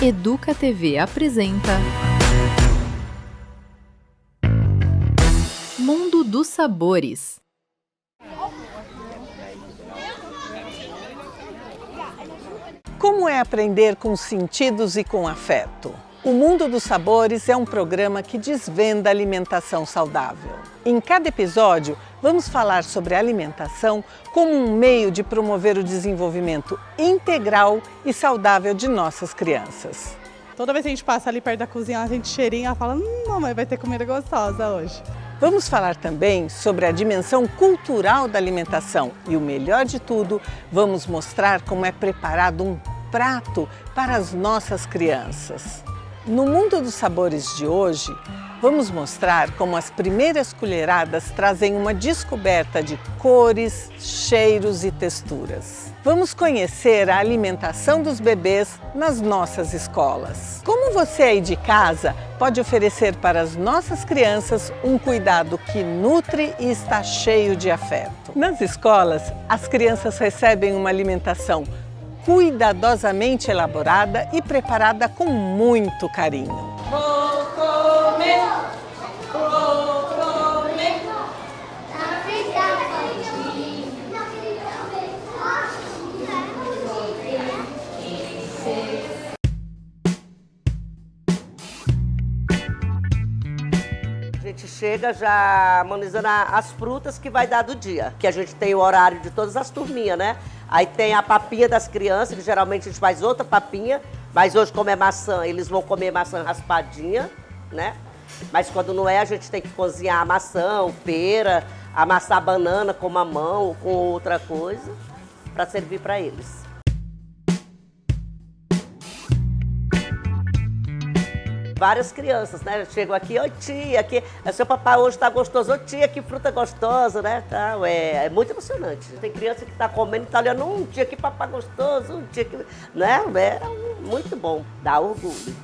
Educa TV apresenta Mundo dos Sabores. Como é aprender com sentidos e com afeto? O Mundo dos Sabores é um programa que desvenda a alimentação saudável. Em cada episódio, vamos falar sobre alimentação como um meio de promover o desenvolvimento integral e saudável de nossas crianças. Toda vez que a gente passa ali perto da cozinha, a gente cheirinha, ela fala, mamãe, vai ter comida gostosa hoje. Vamos falar também sobre a dimensão cultural da alimentação e, o melhor de tudo, vamos mostrar como é preparado um prato para as nossas crianças. No Mundo dos Sabores de hoje, vamos mostrar como as primeiras colheradas trazem uma descoberta de cores, cheiros e texturas. Vamos conhecer a alimentação dos bebês nas nossas escolas. Como você aí de casa pode oferecer para as nossas crianças um cuidado que nutre e está cheio de afeto? Nas escolas, as crianças recebem uma alimentação cuidadosamente elaborada e preparada com muito carinho. Vou comer, vou comer. A gente chega já analisando as frutas que vai dar do dia, que a gente tem o horário de todas as turminhas, né? Aí tem a papinha das crianças, que geralmente a gente faz outra papinha, mas hoje como é maçã, eles vão comer maçã raspadinha, né? Mas quando não é, a gente tem que cozinhar a maçã, o pera, amassar a banana com mamão ou com outra coisa, para servir para eles. Várias crianças, né? Chegam aqui, oi tia, aqui, seu papai hoje tá gostoso, oi tia, que fruta gostosa, né? Tá, é muito emocionante. Tem criança que tá comendo e tá olhando, tia, que papai gostoso, tia, que... né? É muito bom, dá orgulho.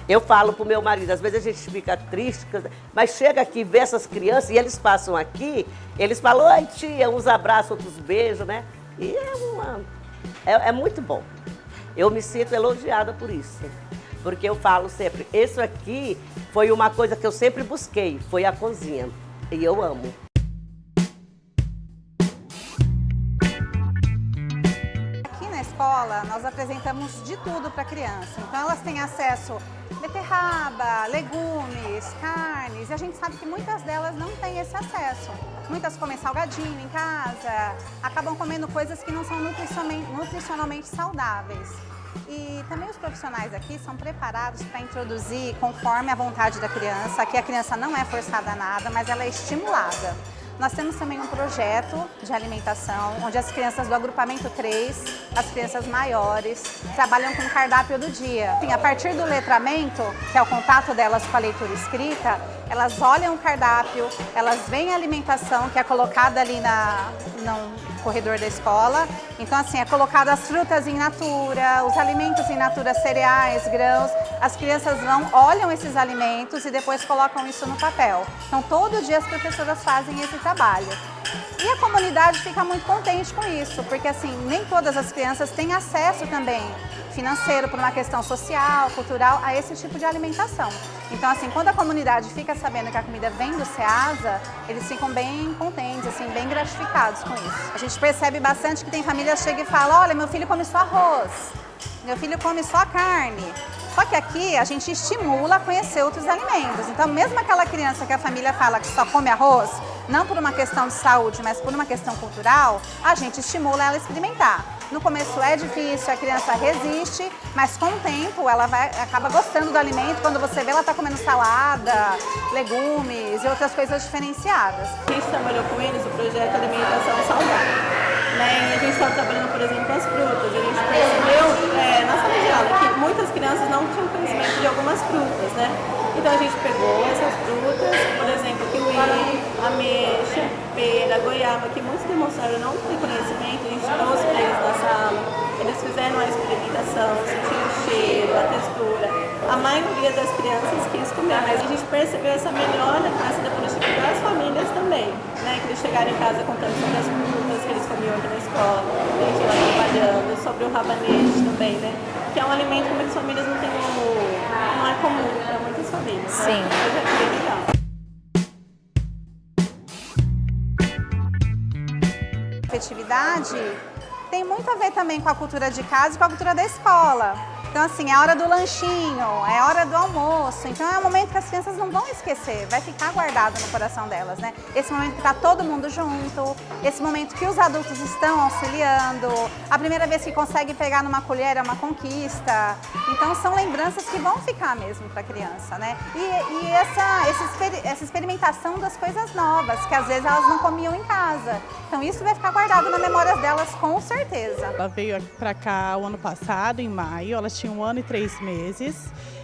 Eu falo pro meu marido, às vezes a gente fica triste, mas chega aqui e vê essas crianças e eles passam aqui, eles falam, oi tia, uns abraços, outros beijos, né? E é muito bom. Eu me sinto elogiada por isso. Porque eu falo sempre, isso aqui foi uma coisa que eu sempre busquei, foi a cozinha. E eu amo. Aqui na escola, nós apresentamos de tudo para a criança. Então, elas têm acesso a beterraba, legumes, carnes. E a gente sabe que muitas delas não têm esse acesso. Muitas comem salgadinho em casa, acabam comendo coisas que não são nutricionalmente saudáveis. E também os profissionais aqui são preparados para introduzir conforme a vontade da criança. Aqui a criança não é forçada a nada, mas ela é estimulada. Nós temos também um projeto de alimentação, onde as crianças do agrupamento 3, as crianças maiores, trabalham com o cardápio do dia. Enfim, a partir do letramento, que é o contato delas com a leitura escrita, elas olham o cardápio, elas veem a alimentação que é colocada ali no corredor da escola. Então, assim, é colocado as frutas in natura, os alimentos in natura, cereais, grãos. As crianças olham esses alimentos e depois colocam isso no papel. Então, todo dia as professoras fazem esse trabalho. E a comunidade fica muito contente com isso, porque, assim, nem todas as crianças têm acesso também financeiro, por uma questão social, cultural, a esse tipo de alimentação. Então, assim, quando a comunidade fica sabendo que a comida vem do SEASA, eles ficam bem contentes, assim, bem gratificados com isso. A gente percebe bastante que tem famílias que chegam e falam, olha, meu filho come só arroz, meu filho come só carne. Só que aqui a gente estimula a conhecer outros alimentos. Então, mesmo aquela criança que a família fala que só come arroz, não por uma questão de saúde, mas por uma questão cultural, a gente estimula ela a experimentar. No começo é difícil, a criança resiste, mas com o tempo ela acaba gostando do alimento. Quando você vê, ela está comendo salada, legumes e outras coisas diferenciadas. A gente trabalhou com eles o projeto Alimentação Saudável, né? E a gente está trabalhando, por exemplo, as frutas. A gente percebeu na sala de aula que muitas crianças não tinham conhecimento de algumas frutas, né? Então a gente pegou essas frutas, por exemplo, kiwi, ameixa, pera, goiaba, que muitos demonstraram não ter conhecimento, a gente trouxe para eles na sala. Eles fizeram a experimentação, sentiram o cheiro, a textura. a maioria das crianças quis comer, mas a gente percebeu essa melhora nessa da política das famílias também, né? Que eles chegaram em casa contando sobre as frutas que eles comiam aqui na escola, a gente lá trabalhando, sobre o rabanete também, né? Que é um alimento que muitas famílias não têm não é comum para muitas famílias. Sim. Né? Então, é bem legal. Afetividade tem muito a ver também com a cultura de casa e com a cultura da escola. Então, assim, é a hora do lanchinho, é a hora do almoço. Então, é um momento que as crianças não vão esquecer, vai ficar guardado no coração delas, né? Esse momento que está todo mundo junto, esse momento que os adultos estão auxiliando, a primeira vez que consegue pegar numa colher é uma conquista. Então, são lembranças que vão ficar mesmo para a criança, né? E essa experimentação das coisas novas, que às vezes elas não comiam em casa. Então, isso vai ficar guardado na memória delas, com certeza. Ela veio para cá o ano passado, em maio, ela tinha 1 ano e 3 meses.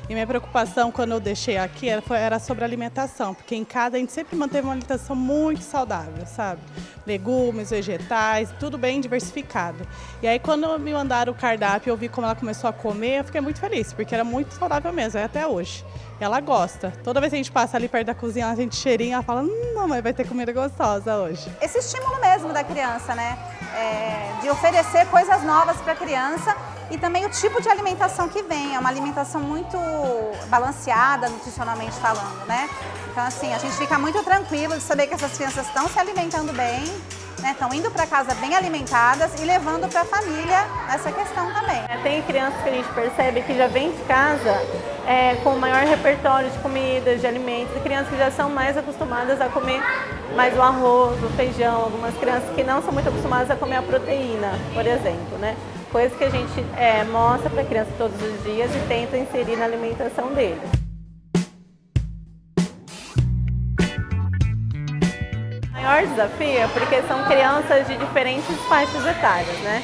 E minha preocupação quando eu deixei aqui era sobre alimentação, porque em casa a gente sempre manteve uma alimentação muito saudável, sabe? Legumes, vegetais, tudo bem diversificado. E aí quando me mandaram o cardápio, eu vi como ela começou a comer, eu fiquei muito feliz, porque era muito saudável mesmo, é até hoje. Ela gosta. Toda vez que a gente passa ali perto da cozinha, a gente cheirinha, ela fala, mamãe, vai ter comida gostosa hoje. Esse estímulo mesmo da criança, né? De oferecer coisas novas para a criança e também o tipo de alimentação que vem. É uma alimentação muito balanceada, nutricionalmente falando, né? Então, assim, a gente fica muito tranquilo de saber que essas crianças estão se alimentando bem, né? Estão indo para casa bem alimentadas e levando para a família essa questão também. Tem crianças que a gente percebe que já vem de casa com maior repertório de comidas, de alimentos, e crianças que já são mais acostumadas a comer mais o arroz, o feijão, algumas crianças que não são muito acostumadas a comer a proteína, por exemplo, né? Coisa que a gente mostra para a criança todos os dias e tenta inserir na alimentação deles. O maior desafio é porque são crianças de diferentes faixas etárias, né?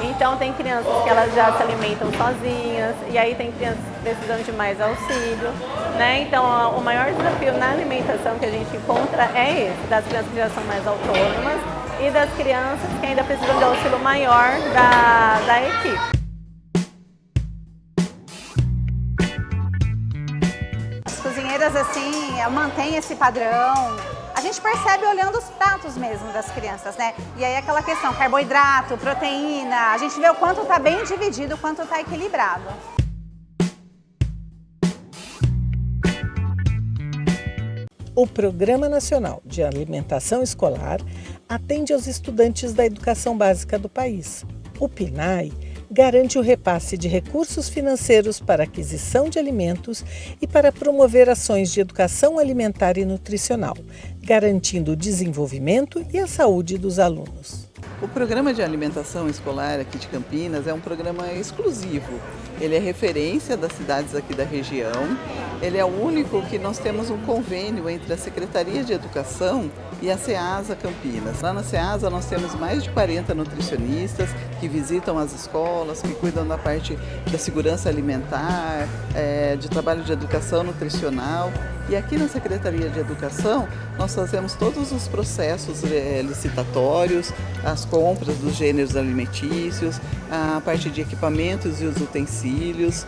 Então tem crianças que elas já se alimentam sozinhas e aí tem crianças que precisam de mais auxílio, né? Então o maior desafio na alimentação que a gente encontra é esse, das crianças que já são mais autônomas e das crianças que ainda precisam de auxílio maior da equipe. As cozinheiras, assim, mantêm esse padrão. A gente percebe olhando os pratos mesmo das crianças, né? E aí aquela questão, carboidrato, proteína, a gente vê o quanto está bem dividido, o quanto está equilibrado. O Programa Nacional de Alimentação Escolar atende aos estudantes da educação básica do país. O PNAE garante o repasse de recursos financeiros para aquisição de alimentos e para promover ações de educação alimentar e nutricional, garantindo o desenvolvimento e a saúde dos alunos. O Programa de Alimentação Escolar aqui de Campinas é um programa exclusivo. Ele é referência das cidades aqui da região. Ele é o único que nós temos um convênio entre a Secretaria de Educação e a SEASA Campinas. Lá na SEASA nós temos mais de 40 nutricionistas que visitam as escolas, que cuidam da parte da segurança alimentar, de trabalho de educação nutricional. E aqui na Secretaria de Educação nós fazemos todos os processos licitatórios, as compras dos gêneros alimentícios, a parte de equipamentos e os utensílios,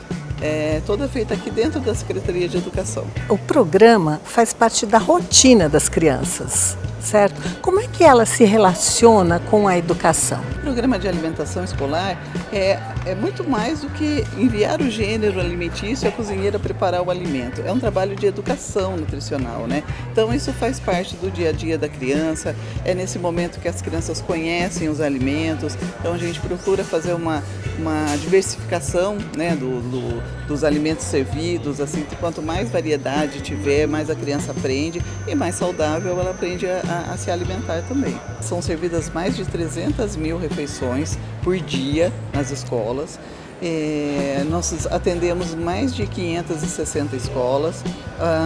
toda feita aqui dentro da Secretaria de Educação. O programa faz parte da rotina das crianças, certo? Como é que ela se relaciona com a educação? O programa de alimentação escolar é muito mais do que enviar o gênero alimentício e a cozinheira preparar o alimento. É um trabalho de educação nutricional, né? Então isso faz parte do dia a dia da criança, é nesse momento que as crianças conhecem os alimentos, então a gente procura fazer uma diversificação, né, dos alimentos servidos, assim, quanto mais variedade tiver, mais a criança aprende e mais saudável ela aprende a se alimentar também. São servidas mais de 300 mil refeições por dia nas escolas. Nós atendemos mais de 560 escolas.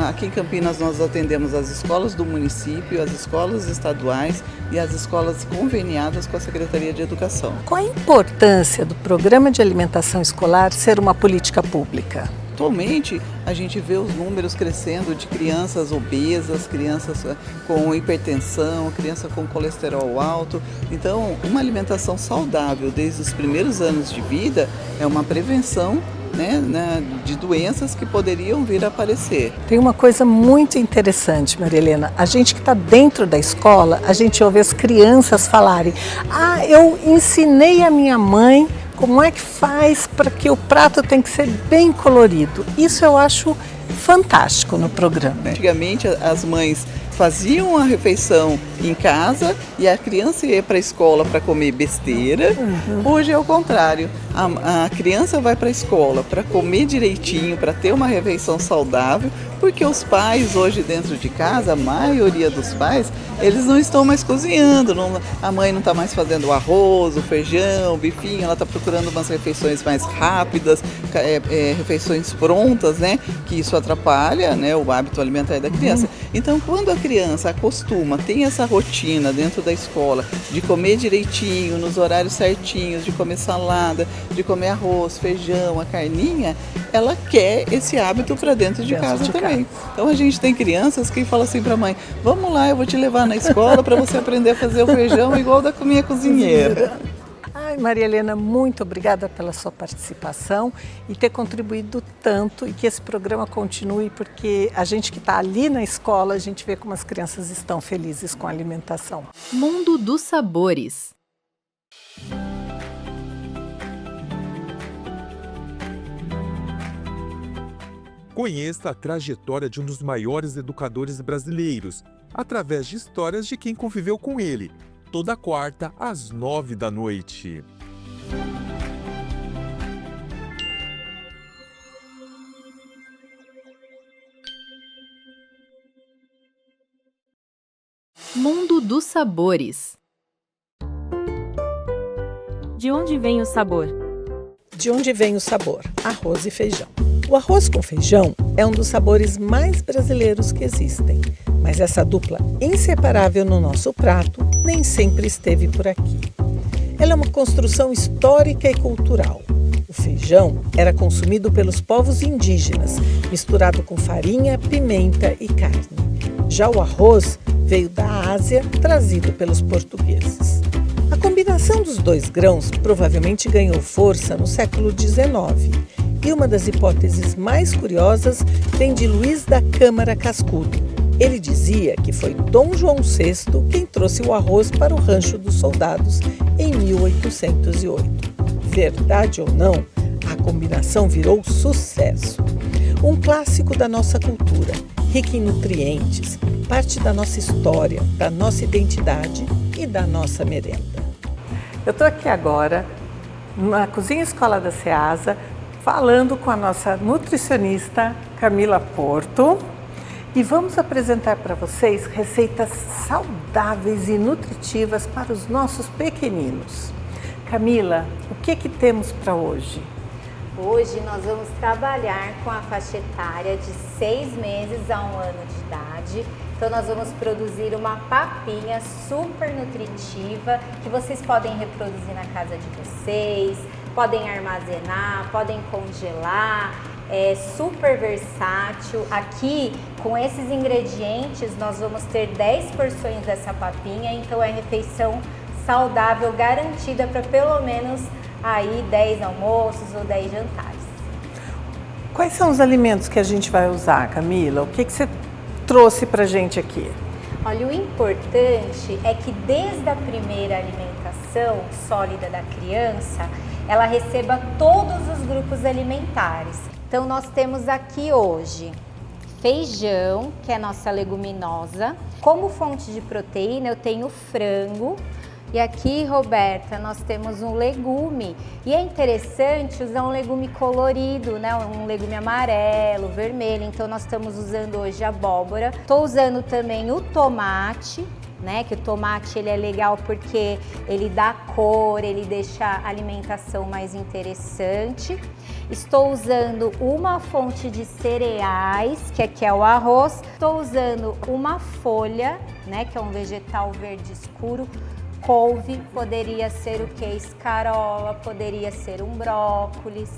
Aqui em Campinas nós atendemos as escolas do município, as escolas estaduais e as escolas conveniadas com a Secretaria de Educação. Qual a importância do Programa de Alimentação Escolar ser uma política pública? Atualmente, a gente vê os números crescendo de crianças obesas, crianças com hipertensão, criança com colesterol alto. Então, uma alimentação saudável desde os primeiros anos de vida é uma prevenção né, de doenças que poderiam vir a aparecer. Tem uma coisa muito interessante, Maria Helena. A gente que está dentro da escola, a gente ouve as crianças falarem: ah, eu ensinei a minha mãe como é que faz para que o prato tem que ser bem colorido. Isso eu acho fantástico no programa. Antigamente as mães faziam a refeição em casa e a criança ia para a escola para comer besteira. Hoje é o contrário. A criança vai para a escola para comer direitinho, para ter uma refeição saudável, porque os pais hoje dentro de casa, a maioria dos pais, eles não estão mais cozinhando. A mãe não está mais fazendo o arroz, o feijão, o bifinho, ela está procurando umas refeições mais rápidas, refeições prontas, né? Que isso atrapalha, né, o hábito alimentar da criança. Então, quando a criança acostuma, tem essa rotina dentro da escola de comer direitinho, nos horários certinhos, de comer salada, de comer arroz, feijão, a carninha, ela quer esse hábito para dentro de casa também. Então a gente tem crianças que falam assim para a mãe: vamos lá, eu vou te levar na escola para você aprender a fazer o feijão igual da minha cozinheira. Ai, Maria Helena, muito obrigada pela sua participação e ter contribuído tanto, e que esse programa continue, porque a gente que está ali na escola, a gente vê como as crianças estão felizes com a alimentação. Mundo dos Sabores. Conheça a trajetória de um dos maiores educadores brasileiros, através de histórias de quem conviveu com ele. Toda quarta, às 21h. Mundo dos Sabores. De onde vem o sabor? De onde vem o sabor? Arroz e feijão. O arroz com feijão é um dos sabores mais brasileiros que existem, mas essa dupla inseparável no nosso prato nem sempre esteve por aqui. Ela é uma construção histórica e cultural. O feijão era consumido pelos povos indígenas, misturado com farinha, pimenta e carne. Já o arroz veio da Ásia, trazido pelos portugueses. A combinação dos dois grãos provavelmente ganhou força no século XIX. E uma das hipóteses mais curiosas vem de Luís da Câmara Cascudo. Ele dizia que foi Dom João VI quem trouxe o arroz para o Rancho dos Soldados em 1808. Verdade ou não, a combinação virou sucesso. Um clássico da nossa cultura, rica em nutrientes, parte da nossa história, da nossa identidade e da nossa merenda. Eu estou aqui agora na Cozinha Escola da Ceasa, falando com a nossa nutricionista Camila Porto, e vamos apresentar para vocês receitas saudáveis e nutritivas para os nossos pequeninos. Camila, o que temos para hoje? Hoje nós vamos trabalhar com a faixa etária de 6 meses a 1 ano de idade. Então nós vamos produzir uma papinha super nutritiva que vocês podem reproduzir na casa de vocês, podem armazenar, podem congelar, é super versátil. Aqui, com esses ingredientes, nós vamos ter 10 porções dessa papinha, então é refeição saudável garantida para pelo menos aí 10 almoços ou 10 jantares. Quais são os alimentos que a gente vai usar, Camila? O que você trouxe pra gente aqui? Olha, o importante é que desde a primeira alimentação sólida da criança, ela receba todos os grupos alimentares. Então nós temos aqui hoje feijão, que é nossa leguminosa. Como fonte de proteína eu tenho frango. E aqui, Roberta, nós temos um legume. E é interessante usar um legume colorido, né? Um legume amarelo, vermelho. Então nós estamos usando hoje abóbora. Estou usando também o tomate, né? Que o tomate ele é legal porque ele dá cor, ele deixa a alimentação mais interessante. Estou usando uma fonte de cereais, que aqui é o arroz. Estou usando uma folha, né? Que é um vegetal verde escuro. Couve, poderia ser o que? Escarola, poderia ser um brócolis,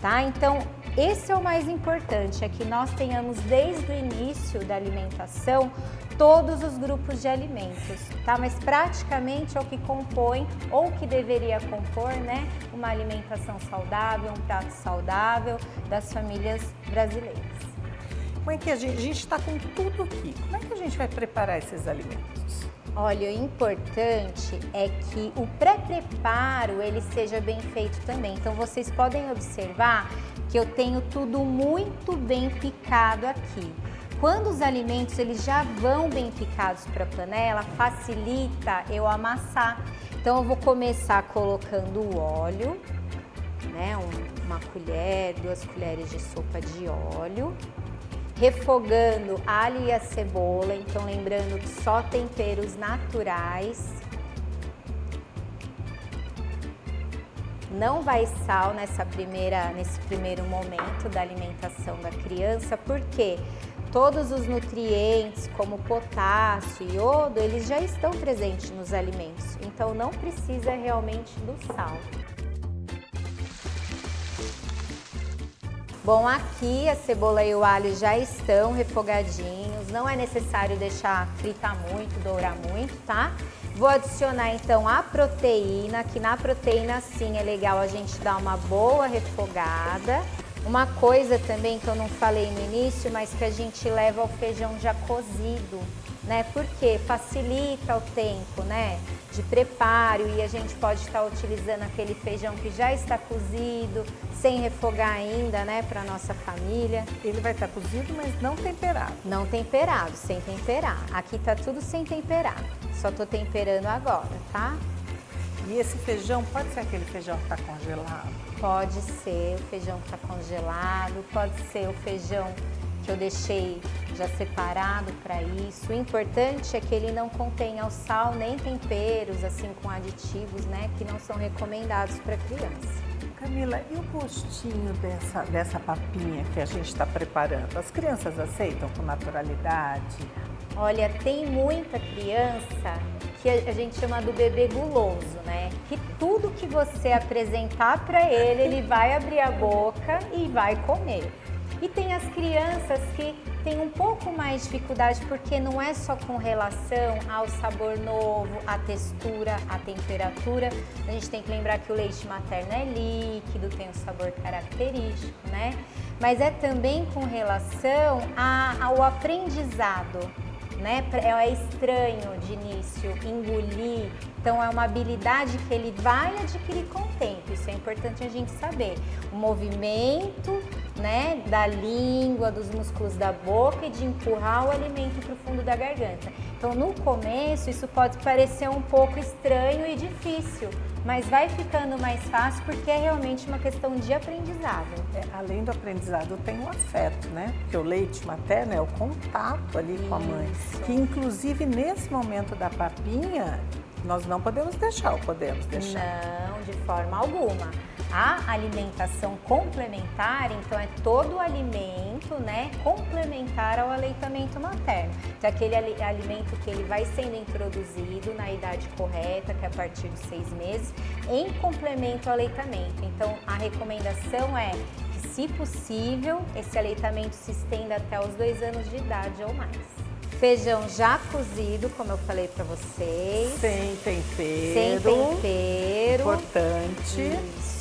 tá? Então, esse é o mais importante, é que nós tenhamos desde o início da alimentação todos os grupos de alimentos, tá? Mas praticamente é o que compõe, ou que deveria compor, né, uma alimentação saudável, um prato saudável das famílias brasileiras. Como é que a gente está com tudo aqui? Como é que a gente vai preparar esses alimentos? Olha, o importante é que o pré-preparo ele seja bem feito também. Então vocês podem observar que eu tenho tudo muito bem picado aqui. Quando os alimentos eles já vão bem picados para a panela, facilita eu amassar. Então eu vou começar colocando o óleo, né, uma colher, 2 colheres de sopa de óleo. Refogando alho e a cebola, então lembrando que só temperos naturais. Não vai sal nesse primeiro momento da alimentação da criança, porque todos os nutrientes, como potássio e iodo, eles já estão presentes nos alimentos, então não precisa realmente do sal. Bom, aqui a cebola e o alho já estão refogadinhos, não é necessário deixar fritar muito, dourar muito, tá? Vou adicionar então a proteína, que na proteína sim é legal a gente dar uma boa refogada. Uma coisa também que eu não falei no início, mas que a gente leva ao feijão já cozido, né? Porque facilita o tempo, né, de preparo e a gente pode estar utilizando aquele feijão que já está cozido, sem refogar ainda, né, para nossa família. Ele vai estar cozido, mas não temperado. Não temperado, sem temperar. Aqui tá tudo sem temperar. Só tô temperando agora, tá? E esse feijão pode ser aquele feijão que está congelado? Pode ser o feijão que está congelado, pode ser o feijão que eu deixei já separado para isso. O importante é que ele não contenha o sal nem temperos, assim, com aditivos, né, que não são recomendados para criança. Camila, e o gostinho dessa papinha que a gente está preparando? As crianças aceitam com naturalidade? Olha, tem muita criança que a gente chama do bebê guloso, né? Que tudo que você apresentar para ele, ele vai abrir a boca e vai comer. E tem as crianças que têm um pouco mais de dificuldade, porque não é só com relação ao sabor novo, à textura, à temperatura. A gente tem que lembrar que o leite materno é líquido, tem um sabor característico, né? Mas é também com relação ao aprendizado, né? É estranho de início engolir, então é uma habilidade que ele vai adquirir com o tempo, isso é importante a gente saber. O movimento, né, da língua, dos músculos da boca e de empurrar o alimento para o fundo da garganta. Então no começo isso pode parecer um pouco estranho e difícil, mas vai ficando mais fácil porque é realmente uma questão de aprendizado. Além do aprendizado, tem o afeto, né? Porque o leite materno é o contato ali com a mãe. Que inclusive nesse momento da papinha, nós não podemos deixar, ou podemos deixar? Não, de forma alguma. A alimentação complementar, então, é todo o alimento, né, complementar ao aleitamento materno. Então, aquele alimento que ele vai sendo introduzido na idade correta, que é a partir de 6 meses, em complemento ao aleitamento. Então, a recomendação é que, se possível, esse aleitamento se estenda até os 2 anos de idade ou mais. Feijão já cozido, como eu falei para vocês. Sem tempero. Sem tempero. Importante. Isso.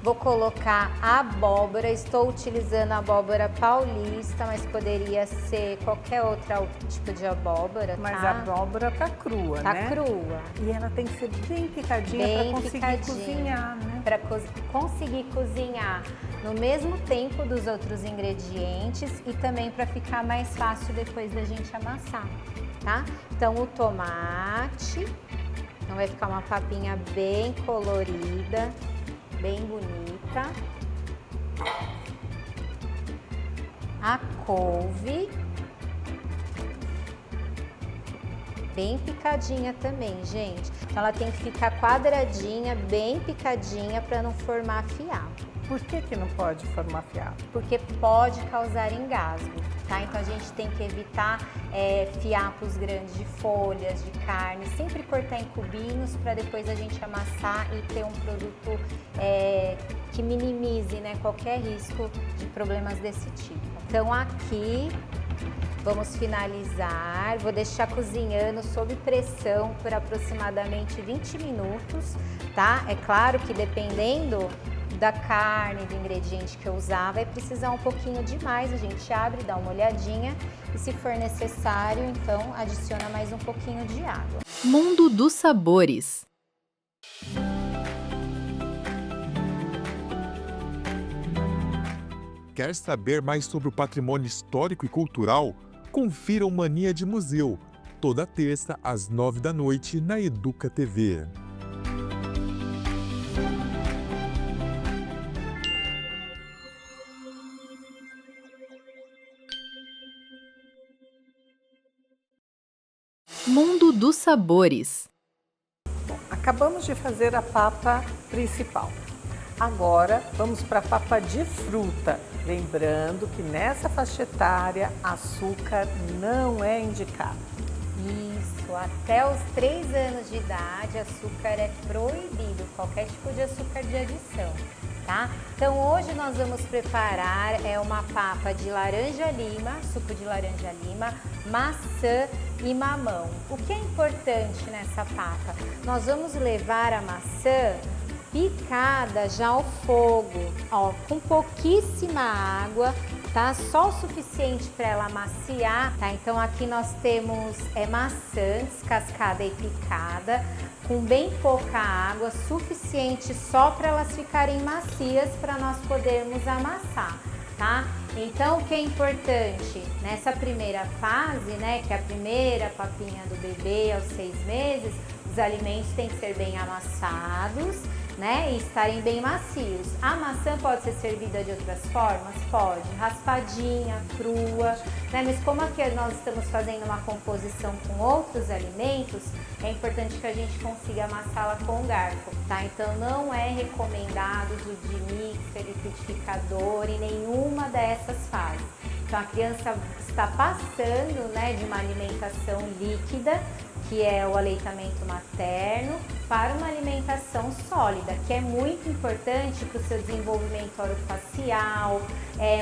Vou colocar a abóbora, estou utilizando a abóbora paulista, mas poderia ser qualquer outro tipo de abóbora, tá? Mas a abóbora tá crua, tá né? Tá crua. E ela tem que ser bem picadinha para conseguir cozinhar, né? Para conseguir cozinhar no mesmo tempo dos outros ingredientes e também para ficar mais fácil depois da gente amassar, tá? Então o tomate, então vai ficar uma papinha bem colorida, bem bonita. A couve, bem picadinha também, gente. Então ela tem que ficar quadradinha, bem picadinha para não formar fiapo. Por que não pode formar fiapo? Porque pode causar engasgo, tá? Então a gente tem que evitar fiapos grandes de folhas, de carne, sempre cortar em cubinhos para depois a gente amassar e ter um produto que minimize, né, qualquer risco de problemas desse tipo. Então aqui vamos finalizar, vou deixar cozinhando sob pressão por aproximadamente 20 minutos, tá? É claro que dependendo da carne, do ingrediente que eu usar, vai precisar um pouquinho de mais, a gente abre, dá uma olhadinha e se for necessário, então adiciona mais um pouquinho de água. Mundo dos sabores. Quer saber mais sobre o patrimônio histórico e cultural? Confira o Mania de Museu, toda terça às 9 da noite na Educa TV. Mundo dos sabores. Acabamos de fazer a papa principal. Agora vamos para a papa de fruta. Lembrando que nessa faixa etária açúcar não é indicado. Isso, até os 3 anos de idade açúcar é proibido, qualquer tipo de açúcar de adição, tá? Então hoje nós vamos preparar uma papa de laranja-lima, suco de laranja-lima, maçã e mamão. O que é importante nessa papa? Nós vamos levar a maçã picada já ao fogo, ó, com pouquíssima água, tá? Só o suficiente para ela maciar, tá? Então aqui nós temos maçã descascada e picada, com bem pouca água, suficiente só para elas ficarem macias para nós podermos amassar, tá? Então o que é importante nessa primeira fase, né, que é a primeira papinha do bebê aos 6 meses, os alimentos têm que ser bem amassados, né, e estarem bem macios. A maçã pode ser servida de outras formas? Pode, raspadinha, crua, né, mas como aqui nós estamos fazendo uma composição com outros alimentos, é importante que a gente consiga amassá-la com o garfo, tá? Então não é recomendado uso de mixer, liquidificador em nenhuma dessas fases. Então a criança está passando, né, de uma alimentação líquida, que é o aleitamento materno, para uma alimentação sólida, que é muito importante para o seu desenvolvimento orofacial,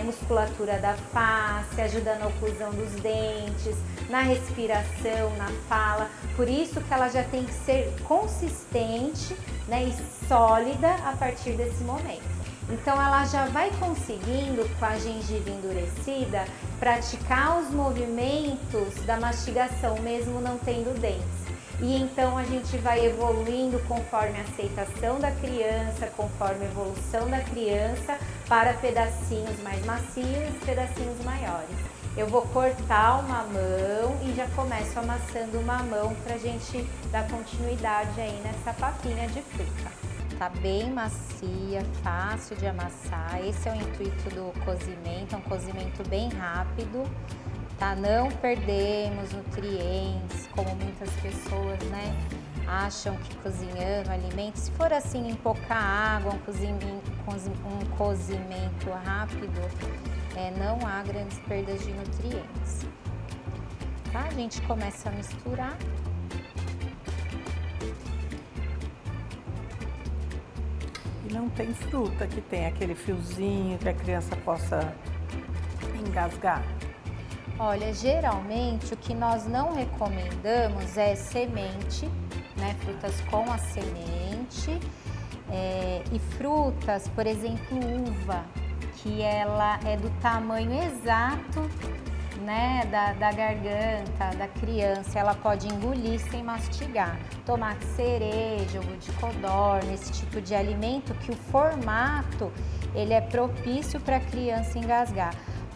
musculatura da face, ajuda na oclusão dos dentes, na respiração, na fala. Por isso que ela já tem que ser consistente, né, e sólida a partir desse momento. Então ela já vai conseguindo, com a gengiva endurecida, praticar os movimentos da mastigação, mesmo não tendo dentes. E então a gente vai evoluindo conforme a aceitação da criança, conforme a evolução da criança, para pedacinhos mais macios e pedacinhos maiores. Eu vou cortar o mamão e já começo amassando o mamão para a gente dar continuidade aí nessa papinha de fruta. Tá bem macia, fácil de amassar. Esse é o intuito do cozimento, é um cozimento bem rápido, tá? Não perdemos nutrientes, como muitas pessoas, né, acham que cozinhando alimento, se for assim em pouca água, um cozimento rápido, não há grandes perdas de nutrientes. Tá? A gente começa a misturar. E não tem fruta que tem aquele fiozinho que a criança possa engasgar? Olha, geralmente o que nós não recomendamos é semente, né? Frutas com a semente e frutas, por exemplo, uva, que ela é do tamanho exato, né, da garganta da criança, ela pode engolir sem mastigar. Tomate cereja, ovo de codorna, esse tipo de alimento que o formato ele é propício para a criança engasgar.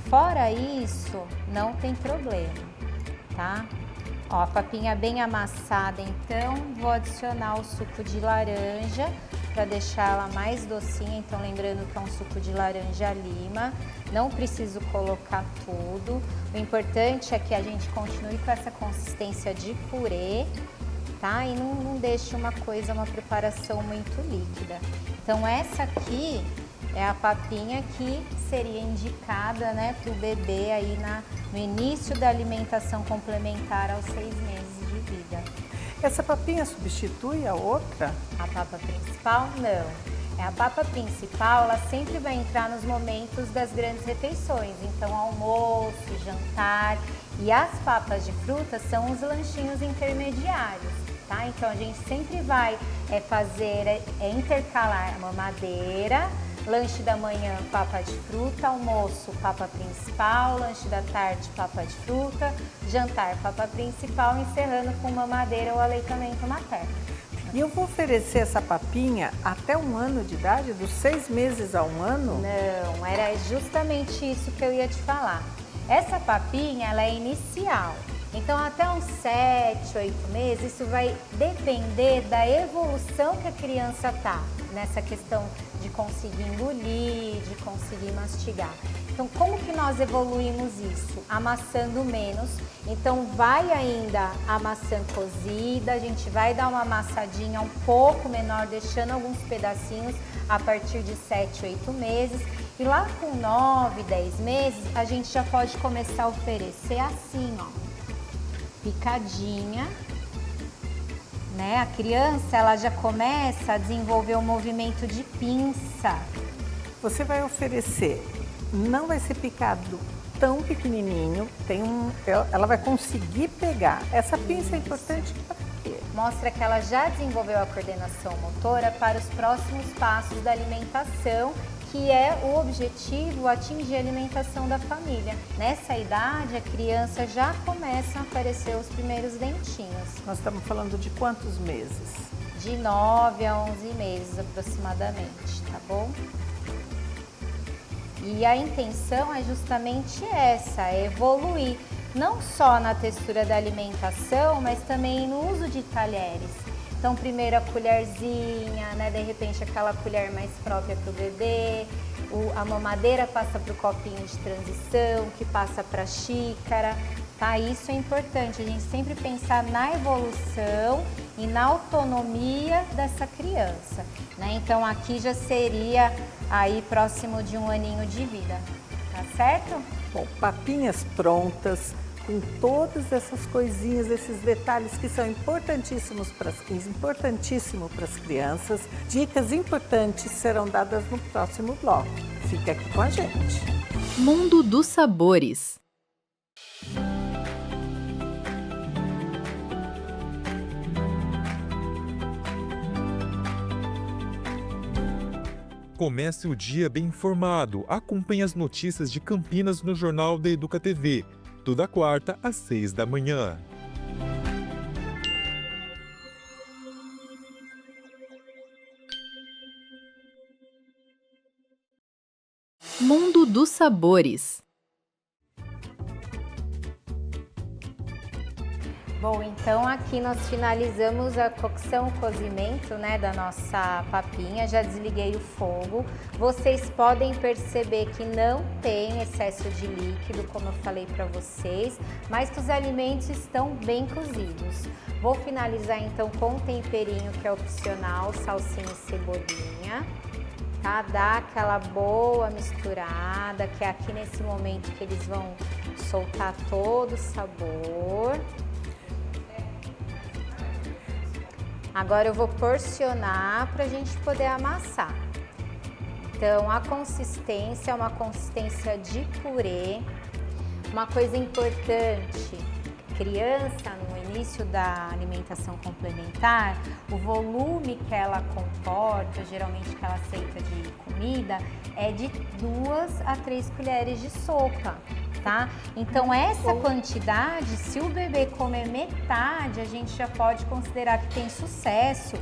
Fora isso, não tem problema, tá? Ó, a papinha bem amassada, então vou adicionar o suco de laranja para deixar ela mais docinha. Então lembrando que é um suco de laranja lima, não preciso colocar tudo. O importante é que a gente continue com essa consistência de purê, tá? E não deixe uma preparação muito líquida. Então essa aqui é a papinha que seria indicada, né, para o bebê aí no início da alimentação complementar aos 6 meses de vida. Essa papinha substitui a outra? A papa principal, não. A papa principal, ela sempre vai entrar nos momentos das grandes refeições, então almoço, jantar, e as papas de fruta são os lanchinhos intermediários, tá? Então a gente sempre vai intercalar a mamadeira, lanche da manhã, papa de fruta, almoço, papa principal, lanche da tarde, papa de fruta, jantar, papa principal, encerrando com mamadeira ou aleitamento materno. E eu vou oferecer essa papinha até 1 ano de idade, dos 6 meses a 1 ano? Não, era justamente isso que eu ia te falar. Essa papinha, ela é inicial. Então, até uns 7, 8 meses, isso vai depender da evolução que a criança tá nessa questão de conseguir engolir, de conseguir mastigar. Então, como que nós evoluímos isso? Amassando menos. Então, vai ainda a maçã cozida, a gente vai dar uma amassadinha um pouco menor, deixando alguns pedacinhos a partir de 7, 8 meses. E lá com 9, 10 meses, a gente já pode começar a oferecer assim, ó, picadinha, né? A criança, ela já começa a desenvolver o movimento de pinça. Você vai oferecer, não vai ser picado tão pequenininho, ela vai conseguir pegar. Essa pinça é importante para quê? Mostra que ela já desenvolveu a coordenação motora para os próximos passos da alimentação, que é o objetivo, atingir a alimentação da família. Nessa idade, a criança já começa a aparecer os primeiros dentinhos. Nós estamos falando de quantos meses? De 9 a 11 meses aproximadamente, tá bom? E a intenção é justamente essa, é evoluir, não só na textura da alimentação, mas também no uso de talheres. Então, primeiro a colherzinha, né? De repente aquela colher mais própria para o bebê, a mamadeira passa para o copinho de transição, que passa para a xícara, tá? Isso é importante, a gente sempre pensar na evolução e na autonomia dessa criança, né? Então, aqui já seria aí próximo de 1 aninho de vida, tá certo? Bom, papinhas prontas, com todas essas coisinhas, esses detalhes que são importantíssimos para as crianças. Dicas importantes serão dadas no próximo bloco. Fica aqui com a gente. Mundo dos Sabores. Comece o dia bem informado. Acompanhe as notícias de Campinas no Jornal da Educa TV. Toda quarta, às 6 da manhã. Mundo dos Sabores. Bom, então aqui nós finalizamos a cocção, o cozimento, né, da nossa papinha. Já desliguei o fogo. Vocês podem perceber que não tem excesso de líquido, como eu falei para vocês, mas que os alimentos estão bem cozidos. Vou finalizar então com o temperinho que é opcional, salsinha e cebolinha, tá? Dá aquela boa misturada, que é aqui nesse momento que eles vão soltar todo o sabor. Agora eu vou porcionar para a gente poder amassar. Então, a consistência é uma consistência de purê. Uma coisa importante, criança no início da alimentação complementar, o volume que ela comporta, geralmente que ela aceita de comida, é de 2 a 3 colheres de sopa. Tá? Então, essa quantidade, se o bebê comer metade, a gente já pode considerar que tem sucesso.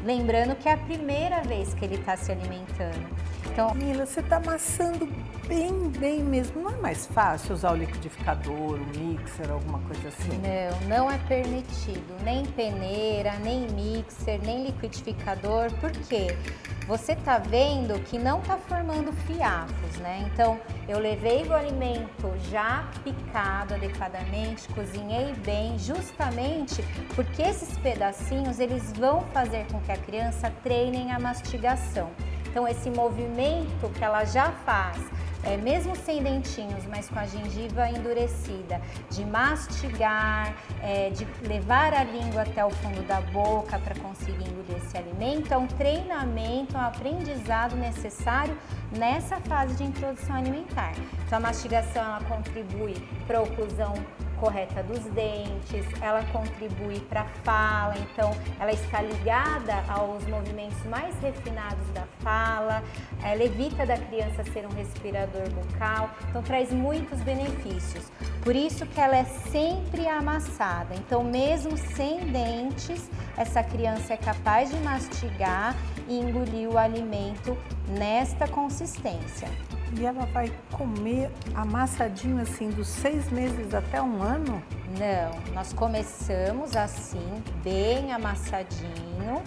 Lembrando que é a primeira vez que ele está se alimentando. Então, Mila, você está amassando bem mesmo. Não é mais fácil usar o liquidificador, o mixer, alguma coisa assim? Não é permitido. Nem peneira, nem mixer, nem liquidificador. Por quê? Você tá vendo que não tá formando fiapos, né? Então, eu levei o alimento já picado adequadamente, cozinhei bem, justamente porque esses pedacinhos, eles vão fazer com que a criança treine a mastigação. Então esse movimento que ela já faz, mesmo sem dentinhos, mas com a gengiva endurecida, de mastigar, de levar a língua até o fundo da boca para conseguir engolir esse alimento, é um treinamento, um aprendizado necessário nessa fase de introdução alimentar. Então a mastigação ela contribui para a oclusão correta dos dentes, ela contribui para a fala, então ela está ligada aos movimentos mais refinados da fala, ela evita da criança ser um respirador bucal, então traz muitos benefícios. Por isso que ela é sempre amassada, então mesmo sem dentes, essa criança é capaz de mastigar e engolir o alimento nesta consistência. E ela vai comer amassadinho assim dos 6 meses até 1 ano? Não, nós começamos assim, bem amassadinho,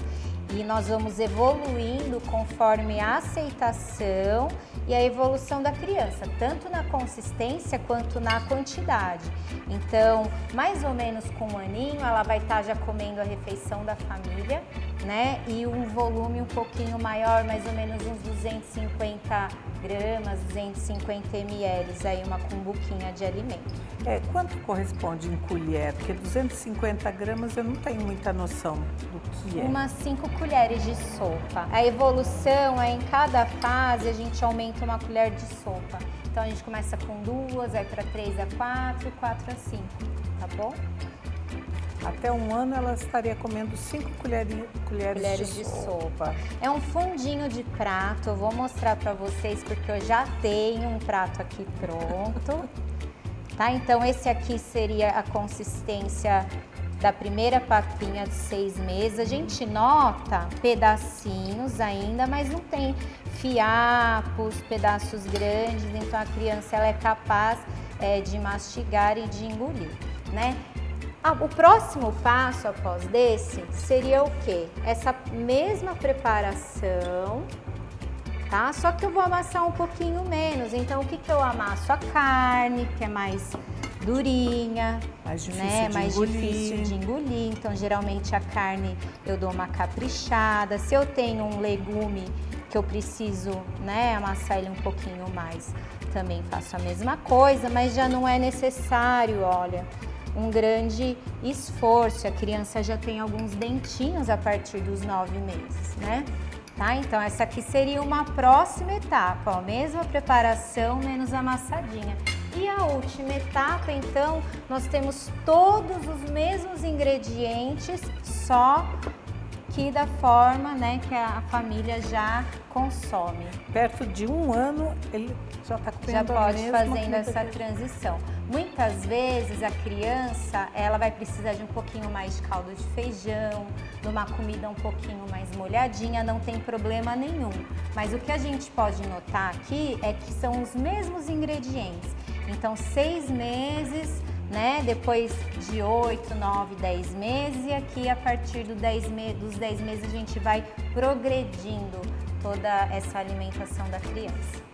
e nós vamos evoluindo conforme a aceitação e a evolução da criança, tanto na consistência quanto na quantidade. Então, mais ou menos com 1 aninho, ela vai estar já comendo a refeição da família, né? E um volume um pouquinho maior, mais ou menos uns 250 gramas, 250 ml, aí uma cumbuquinha de alimento. Quanto corresponde em colher? Porque 250 gramas eu não tenho muita noção do que é. Umas 5 colheres de sopa. A evolução é em cada fase a gente aumenta 1 colher de sopa. Então a gente começa com 2, vai para 3 a 4, 4 a 5, tá bom? Até 1 ano ela estaria comendo 5 colheres de sopa. É um fundinho de prato, eu vou mostrar para vocês porque eu já tenho um prato aqui pronto. Tá? Então esse aqui seria a consistência da primeira papinha de 6 meses. A gente nota pedacinhos ainda, mas não tem fiapos, pedaços grandes, então a criança ela é capaz de mastigar e de engolir, né? O próximo passo após desse seria o quê? Essa mesma preparação, tá? Só que eu vou amassar um pouquinho menos. Então, o que eu amasso? A carne, que é mais durinha, mais difícil, né? de, mais engolir. Difícil de engolir. Então, geralmente a carne eu dou uma caprichada. Se eu tenho um legume que eu preciso, né, amassar ele um pouquinho mais, também faço a mesma coisa, mas já não é necessário, olha, um grande esforço. A criança já tem alguns dentinhos a partir dos 9 meses, né? Tá? Então essa aqui seria uma próxima etapa, ó, mesma preparação, menos amassadinha. E a última etapa, então, nós temos todos os mesmos ingredientes, só que da forma, né, que a família já consome. Perto de 1 ano, ele já está comendo já pode fazendo comida essa transição. Muitas vezes a criança, ela vai precisar de um pouquinho mais de caldo de feijão, de uma comida um pouquinho mais molhadinha, não tem problema nenhum. Mas o que a gente pode notar aqui é que são os mesmos ingredientes. Então, 6 meses, né? Depois de 8, 9, 10 meses, e aqui a partir dos 10 meses a gente vai progredindo toda essa alimentação da criança.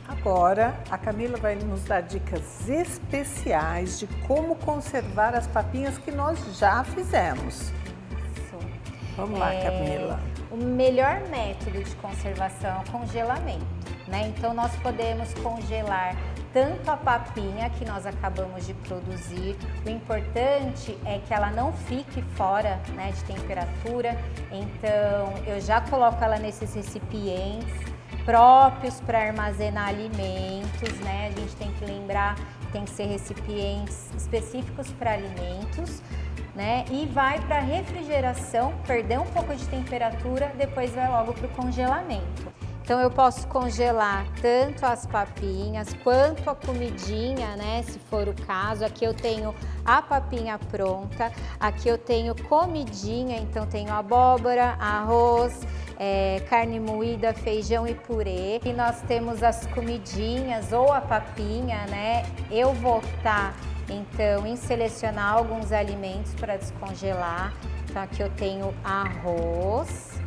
Agora, a Camila vai nos dar dicas especiais de como conservar as papinhas que nós já fizemos. Isso. Vamos lá, Camila. O melhor método de conservação é o congelamento, né? Então, nós podemos congelar tanto a papinha que nós acabamos de produzir. O importante é que ela não fique fora, né, de temperatura. Então, eu já coloco ela nesses recipientes próprios para armazenar alimentos, né? A gente tem que lembrar que tem que ser recipientes específicos para alimentos, né? E vai para refrigeração, perder um pouco de temperatura, depois vai logo para o congelamento. Então eu posso congelar tanto as papinhas quanto a comidinha, né? Se for o caso. Aqui eu tenho a papinha pronta, aqui eu tenho comidinha, então tenho abóbora, arroz, carne moída, feijão e purê. E nós temos as comidinhas ou a papinha, né? Eu vou estar Então, em selecionar alguns alimentos para descongelar, então aqui eu tenho arroz,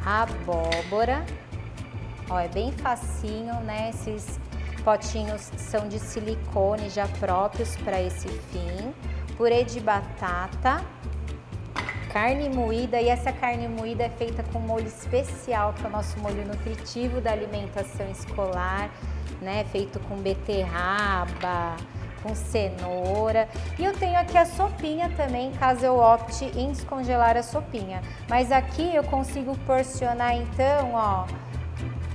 abóbora, ó, é bem facinho, né? Esses potinhos são de silicone já próprios para esse fim, purê de batata, carne moída, e essa carne moída é feita com molho especial, que é o nosso molho nutritivo da alimentação escolar, né? Feito com beterraba, com cenoura. E eu tenho aqui a sopinha também, caso eu opte em descongelar a sopinha. Mas aqui eu consigo porcionar então, ó,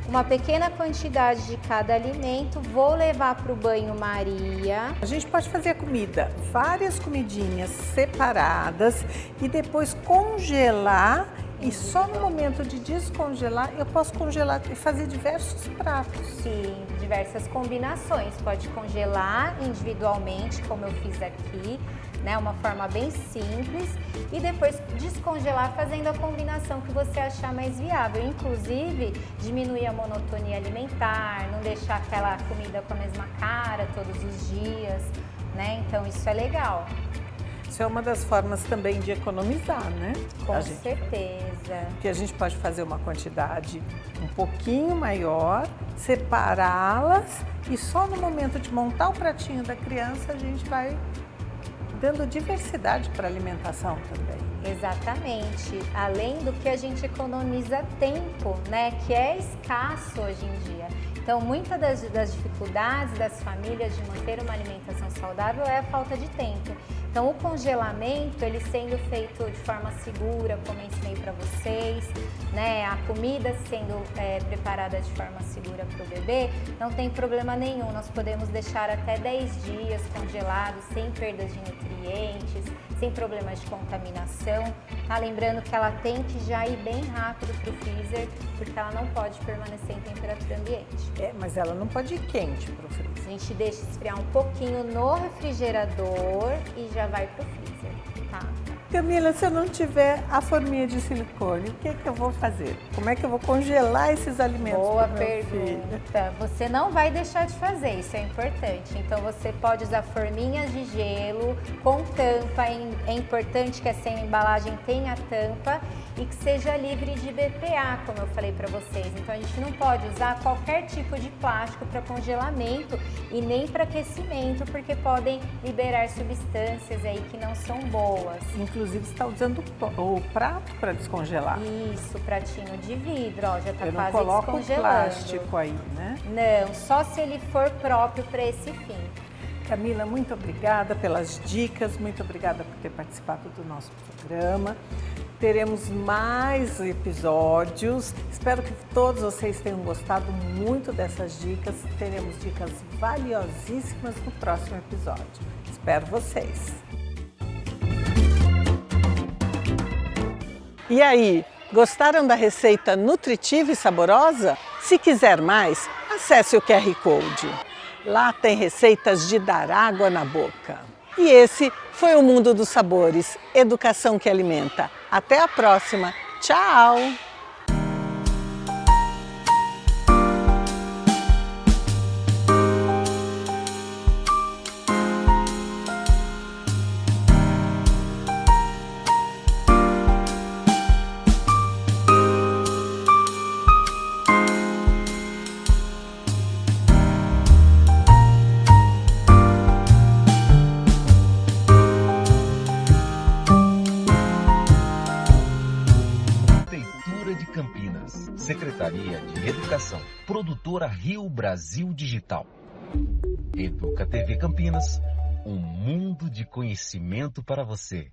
uma pequena quantidade de cada alimento, vou levar para o banho-maria. A gente pode fazer a comida, várias comidinhas separadas e depois congelar. E só no momento de descongelar, eu posso congelar e fazer diversos pratos. Sim, diversas combinações. Pode congelar individualmente, como eu fiz aqui, né? Uma forma bem simples. E depois descongelar fazendo a combinação que você achar mais viável. Inclusive, diminuir a monotonia alimentar, não deixar aquela comida com a mesma cara todos os dias, né? Então, isso é legal. Isso é uma das formas também de economizar, né? Com certeza. Que a gente pode fazer uma quantidade um pouquinho maior, separá-las e só no momento de montar o pratinho da criança a gente vai dando diversidade para a alimentação também. Exatamente. Além do que a gente economiza tempo, né? Que é escasso hoje em dia. Então, muitas das dificuldades das famílias de manter uma alimentação saudável é a falta de tempo. Então, o congelamento, ele sendo feito de forma segura, como eu ensinei para vocês, né? A comida sendo preparada de forma segura para o bebê, não tem problema nenhum. Nós podemos deixar até 10 dias congelado, sem perdas de nutrientes, sem problemas de contaminação. Tá? Lembrando que ela tem que já ir bem rápido para o freezer, porque ela não pode permanecer em temperatura ambiente. Mas ela não pode ir quente para o freezer. A gente deixa esfriar um pouquinho no refrigerador e já vai para o freezer, tá? Camila, se eu não tiver a forminha de silicone, o que é que eu vou fazer? Como é que eu vou congelar esses alimentos? Boa pergunta. Você não vai deixar de fazer, isso é importante. Então você pode usar forminhas de gelo com tampa. É importante que essa embalagem tenha tampa e que seja livre de BPA, como eu falei para vocês. Então a gente não pode usar qualquer tipo de plástico para congelamento e nem para aquecimento, porque podem liberar substâncias aí que não são boas. Inclusive, você está usando o prato para descongelar. Isso, pratinho de vidro, ó, já está quase descongelando. Eu não coloco o plástico aí, né? Não, só se ele for próprio para esse fim. Camila, muito obrigada pelas dicas, muito obrigada por ter participado do nosso programa. Teremos mais episódios. Espero que todos vocês tenham gostado muito dessas dicas. Teremos dicas valiosíssimas no próximo episódio. Espero vocês. E aí, gostaram da receita nutritiva e saborosa? Se quiser mais, acesse o QR Code. Lá tem receitas de dar água na boca. E esse foi o Mundo dos Sabores, educação que alimenta. Até a próxima. Tchau! Secretaria de Educação, produtora Rio Brasil Digital. Educa TV Campinas, um mundo de conhecimento para você.